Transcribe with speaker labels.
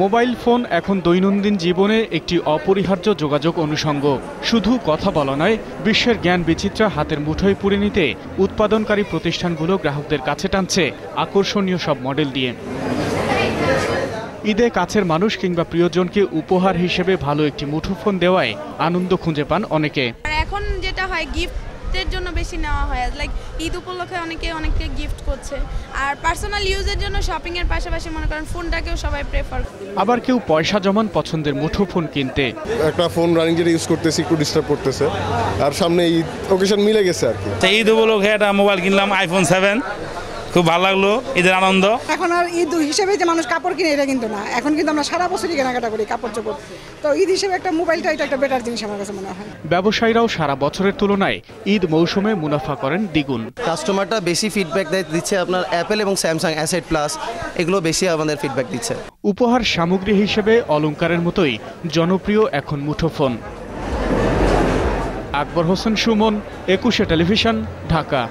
Speaker 1: Mobile phone এখন দৈনন্দিন জীবনে একটি অপরিহার্য যোগাযোগ অনুষঙ্গ। শুধু কথা বলা নয়, বিশ্বের জ্ঞান বিচিত্রা হাতের মুঠোয় পুরে নিতে উৎপাদনকারী প্রতিষ্ঠানগুলো গ্রাহকদের কাছে টানছে আকর্ষণীয় সব মডেল দিয়ে। ঈদে কাছের মানুষ কিংবা প্রিয়জনকে উপহার হিসেবে ভালো একটি মুঠোফোন দেওয়ায় আনন্দ খুঁজে পান অনেকে।
Speaker 2: এখন যেটা হয় গিফটের জন্য বেশি নেওয়া হয়, লাইক ঈদ উপলক্ষে অনেকে গিফট করছে, আর পার্সোনাল ইউজের জন্য শপিং এর পাশাপাশি মনে করেন ফোনটাকেও সবাই প্রেফার করে।
Speaker 1: আবার কেউ পয়সা জমান পছন্দের মুঠোফোন কিনতে।
Speaker 3: একটা ফোন রানিং যেটা ইউজ করতেছি একটু ডিস্টার্ব করতেছে, আর সামনে ঈদ অকেশন মিলে গেছে আর কি।
Speaker 4: ঈদ উপলক্ষে একটা মোবাইল কিনলাম, আইফোন 7, খুব ভালো লাগলো, ঈদের আনন্দ।
Speaker 5: এখন আর ঈদ হিসেবে যে মানুষ কাপড় কিনে এটা কিন্তু না, এখন কিন্তু আমরা সারা বছরই কেনাকাটা করি কাপড় চোপড়। তো ঈদ হিসেবে একটা মোবাইলটা এটা একটা বেটার জিনিস আমার কাছে মনে হয়।
Speaker 1: ব্যবসায়ীরাও সারা বছরের তুলনায় ঈদ মৌসুমে মুনাফা করেন দ্বিগুণ।
Speaker 6: কাস্টমারটা বেশি ফিডব্যাক দিচ্ছে, আপনার অ্যাপেল এবং স্যামসাং অ্যাসেট প্লাস এগুলো বেশি আমাদের ফিডব্যাক দিচ্ছে।
Speaker 1: উপহার সামগ্রী হিসেবে অলংকারের মতোই জনপ্রিয় এখন মুঠোফোন। আকবর হোসেন সুমন, 21 টেলিভিশন, ঢাকা।